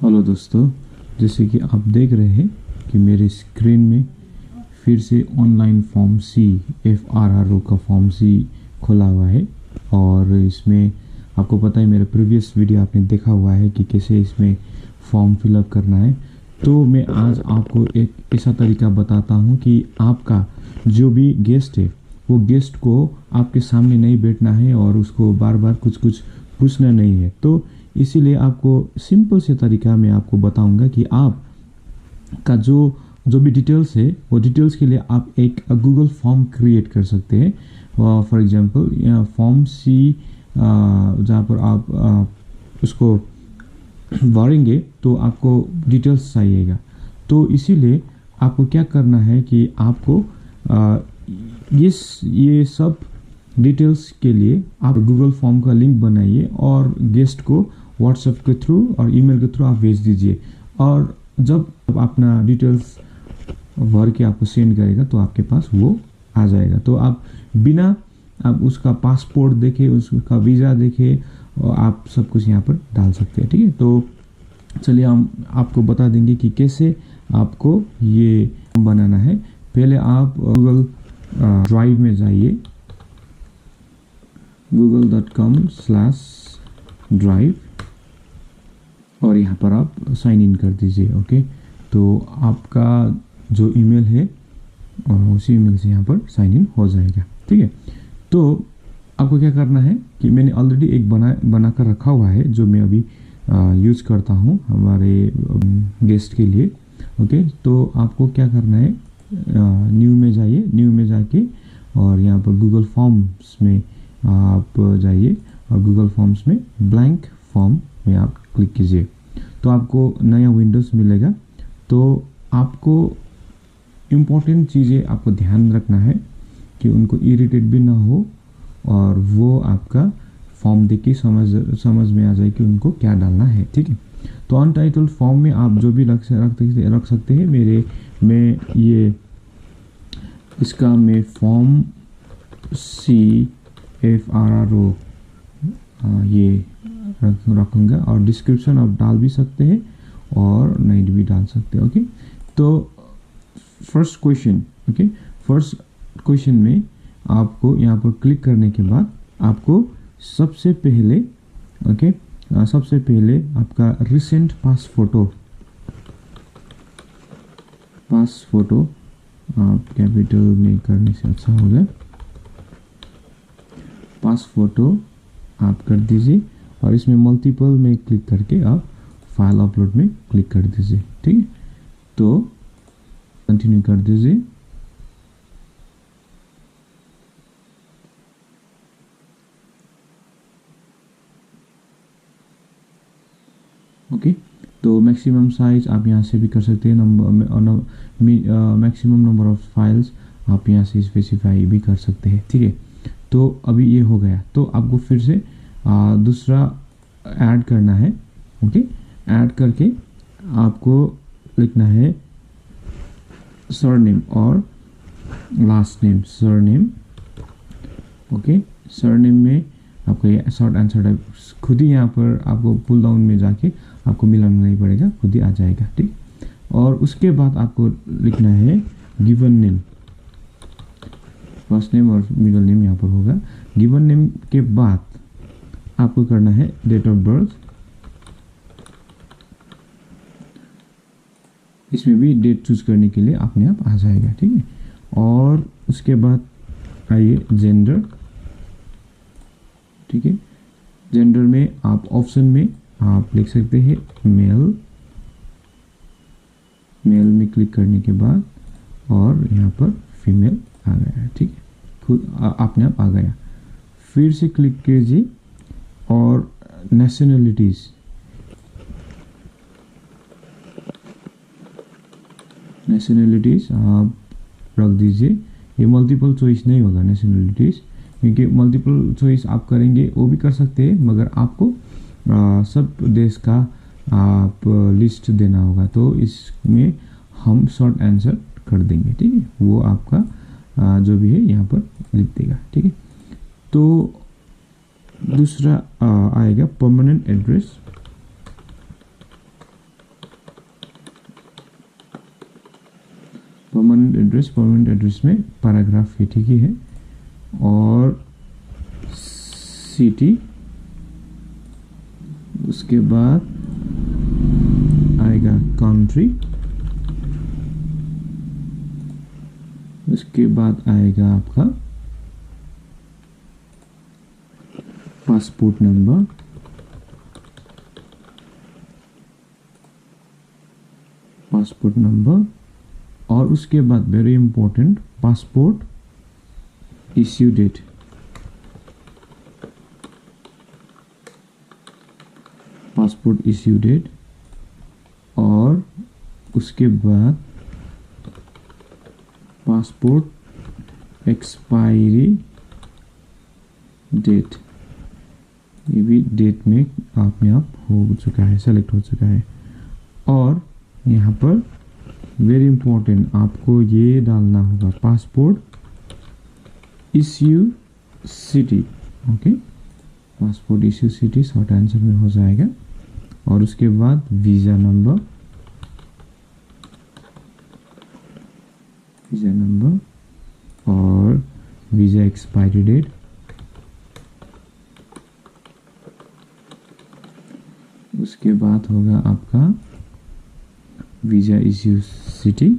Hello दोस्तों, जैसे कि आप देख रहे हैं कि मेरे स्क्रीन में फिर से ऑनलाइन फॉर्म सी FRRO का फॉर्म सी खोला हुआ है। और इसमें आपको पता है, मेरा प्रीवियस वीडियो आपने देखा हुआ है कि कैसे इसमें फॉर्म फिलअप करना है। तो मैं आज आपको एक ऐसा तरीका बताता हूँ कि आपका जो भी गेस्ट है वो गेस्ट को आपके सामने नहीं बैठना है और उसको बार बार कुछ कुछ पूछना नहीं है। तो इसीलिए आपको सिंपल से तरीका मैं आपको बताऊंगा कि आप का जो जो भी डिटेल्स है वो डिटेल्स के लिए आप एक गूगल फॉर्म क्रिएट कर सकते हैं। फॉर एग्जांपल फॉर्म सी जहाँ पर आप उसको भरेंगे तो आपको डिटेल्स चाहिएगा। तो इसीलिए आपको क्या करना है कि आपको ये सब डिटेल्स के लिए आप गूगल फॉर्म का लिंक बनाइए और गेस्ट को व्हाट्सएप के थ्रू और ईमेल के थ्रू आप भेज दीजिए। और जब आप अपना डिटेल्स भर के आपको सेंड करेगा तो आपके पास वो आ जाएगा। तो आप बिना आप उसका पासपोर्ट देखे, उसका वीज़ा देखे, और आप सब कुछ यहाँ पर डाल सकते हैं। ठीक है, तो चलिए हम आपको बता देंगे कि कैसे आपको ये बनाना है। पहले आप गूगल ड्राइव में जाइए, google.com/drive, और यहाँ पर आप साइन इन कर दीजिए। ओके, तो आपका जो ईमेल है उसी ईमेल से यहाँ पर साइन इन हो जाएगा। ठीक है, तो आपको क्या करना है कि मैंने ऑलरेडी एक बना कर रखा हुआ है जो मैं अभी यूज़ करता हूँ हमारे गेस्ट के लिए। ओके, तो आपको क्या करना है, न्यू में जाइए, न्यू में जाके और यहाँ पर गूगल फॉर्म्स में आप जाइए और गूगल फॉर्म्स में ब्लैंक फॉर्म में आप क्लिक कीजिए तो आपको नया विंडोज़ मिलेगा। तो आपको इम्पोर्टेंट चीज़ें आपको ध्यान रखना है कि उनको इरिटेट भी ना हो और वो आपका फॉर्म देख के समझ में आ जाए कि उनको क्या डालना है। ठीक है, तो अनटाइटल्ड फॉर्म में आप जो भी रख सकते हैं। मैं ये इसका मैं फॉर्म सी FRRO ये रखूँगा और डिस्क्रिप्शन आप डाल भी सकते हैं और नहीं भी डाल सकते हैं। ओके, तो फर्स्ट क्वेश्चन में आपको यहाँ पर क्लिक करने के बाद आपको सबसे पहले आपका रिसेंट पास फोटो आप कैपिटल में करने से अच्छा होगा। पास फोटो आप कर दीजिए और इसमें मल्टीपल में क्लिक करके आप फाइल अपलोड में क्लिक कर दीजिए। ठीक है, तो कंटिन्यू कर दीजिए। ओके, तो मैक्सिमम साइज आप यहाँ से भी कर सकते हैं, मैक्सिमम नंबर ऑफ फाइल्स आप यहाँ से स्पेसिफाई भी कर सकते हैं। ठीक है, तो अभी ये हो गया, तो आपको फिर से दूसरा ऐड करना है। ओके, ऐड करके आपको लिखना है सरनेम और last name. Surname, okay, surname में आपको ये शॉर्ट आंसर टाइप खुद ही यहाँ पर आपको पुल डाउन में जाके आपको मिलाना नहीं पड़ेगा, खुद ही आ जाएगा। ठीक, और उसके बाद आपको लिखना है गिवन नेम। फर्स्ट नेम और मिडिल नेम यहाँ पर होगा। गिवन नेम के बाद आपको करना है डेट ऑफ बर्थ। इसमें भी डेट चूज करने के लिए अपने आप आ जाएगा। ठीक है, और उसके बाद आइए जेंडर। ठीक है, जेंडर में आप ऑप्शन में आप लिख सकते हैं मेल में क्लिक करने के बाद और यहाँ पर फीमेल आ गया है। ठीक है, खुद अपने आप आ गया। फिर से क्लिक कीजिए और नेशनलिटीज़ आप रख दीजिए। ये मल्टीपल चॉइस नहीं होगा नेशनलिटीज़, क्योंकि मल्टीपल चॉइस आप करेंगे वो भी कर सकते हैं मगर आपको सब देश का आप लिस्ट देना होगा, तो इसमें हम शॉर्ट आंसर कर देंगे। ठीक है, वो आपका जो भी है यहाँ पर लिख देगा। ठीक है, तो दूसरा आएगा परमानेंट एड्रेस। परमानेंट एड्रेस में पैराग्राफ ये ठीक ही है, और सिटी, उसके बाद आएगा कंट्री, उसके बाद आएगा आपका पासपोर्ट नंबर, और उसके बाद very important passport issue date. Passport issue date, और उसके बाद पासपोर्ट एक्सपायरी डेट। ये भी डेट में अपने आप हो चुका है, सेलेक्ट हो चुका है। और यहाँ पर वेरी इंपॉर्टेंट आपको ये डालना होगा passport issue city. Okay, passport issue city short answer में हो जाएगा। और उसके बाद वीज़ा नंबर, और वीज़ा एक्सपायरी डेट, उसके बाद होगा आपका वीज़ा इश्यू सिटी,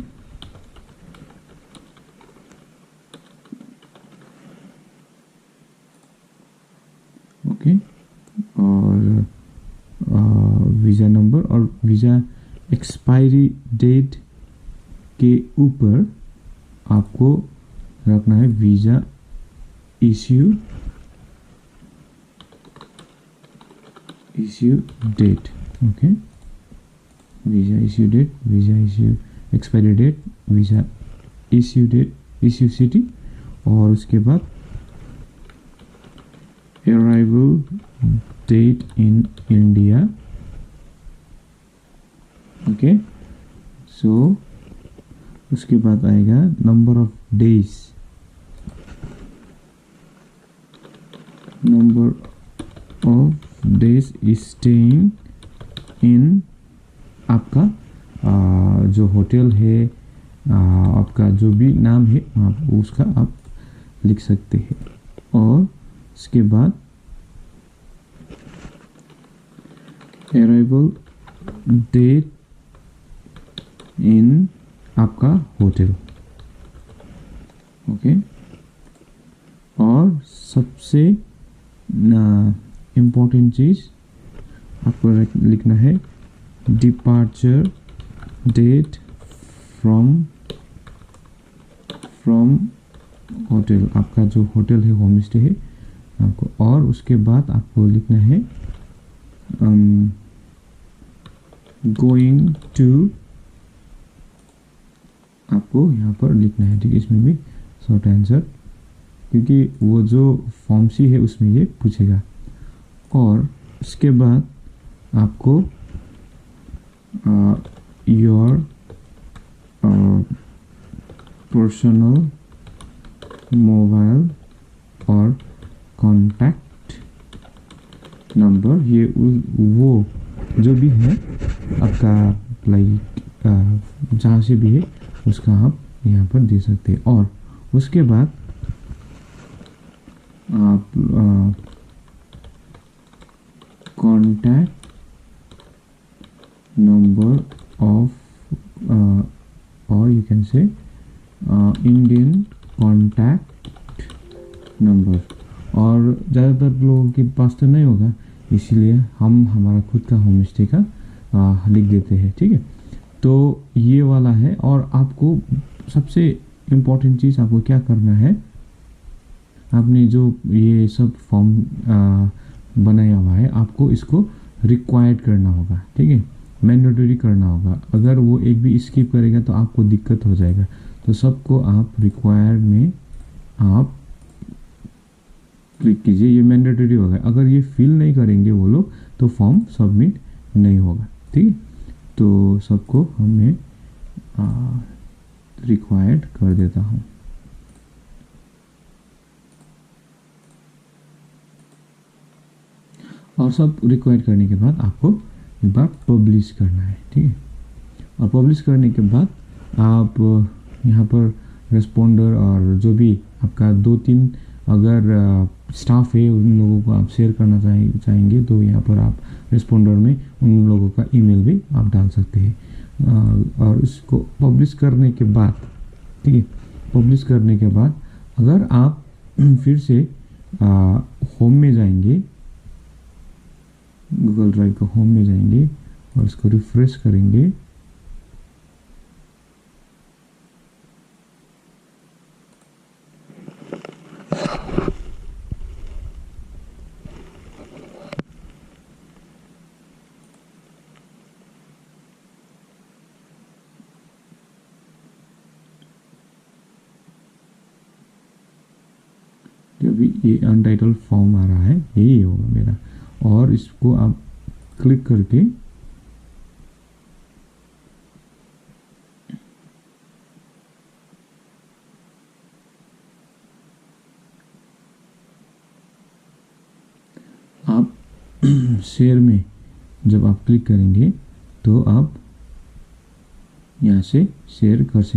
ओके, और वीज़ा नंबर, और वीज़ा एक्सपायरी डेट के ऊपर आपको रखना है visa issue date. Okay, visa issue date, visa issue expiry date, visa issue date, issue city, और उसके बाद arrival date in India. Okay, सो उसके बाद आएगा number of days, staying in आपका जो होटल है, आपका जो भी नाम है आप उसका आप लिख सकते हैं। और उसके बाद अराइवल डेट इन आपका होटल। ओके, और सबसे इम्पोर्टेंट चीज़ आपको लिखना है डिपार्चर डेट फ्रॉम होटल, आपका जो होटल है, होम स्टे है आपको। और उसके बाद आपको लिखना है गोइंग टू, आपको यहाँ पर लिखना है, ठीक है। इसमें भी शॉर्ट आंसर, क्योंकि वो जो फॉर्म सी है उसमें ये पूछेगा। और उसके बाद आपको योर पर्सनल मोबाइल और कॉन्टैक्ट नंबर, ये वो जो भी है आपका, लाइक जहाँ से भी है उसका आप यहाँ पर दे सकते हैं। और उसके बाद आप कॉन्टैक्ट नंबर ऑफ, और you can say Indian contact number. और ज़्यादातर लोगों के पास तो नहीं होगा, इसीलिए हम हमारा खुद का होम स्टे का लिख देते हैं, ठीक है। तो ये वाला है। और आपको सबसे इम्पोर्टेंट चीज़ आपको क्या करना है, आपने जो ये सब फॉर्म बनाया हुआ है, आपको इसको रिक्वायर्ड करना होगा, ठीक है, मैंडेटरी करना होगा। अगर वो एक भी स्किप करेगा तो आपको दिक्कत हो जाएगा। तो सबको आप रिक्वायर्ड में आप क्लिक कीजिए, ये मैंडेटरी होगा। अगर ये फिल नहीं करेंगे वो लोग तो फॉर्म सबमिट नहीं होगा, ठीक है। तो सबको हमें रिक्वायर्ड कर देता हूँ। और सब रिक्वायर्ड करने के बाद आपको एक बार पब्लिश करना है, ठीक है। और पब्लिश करने के बाद आप यहाँ पर रेस्पोंडर और जो भी आपका 2-3 अगर स्टाफ है उन लोगों को आप शेयर करना चाहेंगे तो यहाँ पर आप रेस्पोंडर में उन लोगों का ईमेल भी आप डाल सकते हैं। और इसको पब्लिश करने के बाद, ठीक है, पब्लिश करने के बाद अगर आप फिर से होम में जाएंगे, गूगल ड्राइव का होम में जाएंगे और इसको रिफ्रेश करेंगे, जो भी ये अनटाइटल्ड फॉर्म आ रहा है यही होगा मेरा। और इसको आप क्लिक करके आप शेयर में जब आप क्लिक करेंगे तो आप यहाँ से शेयर कर सकते हैं।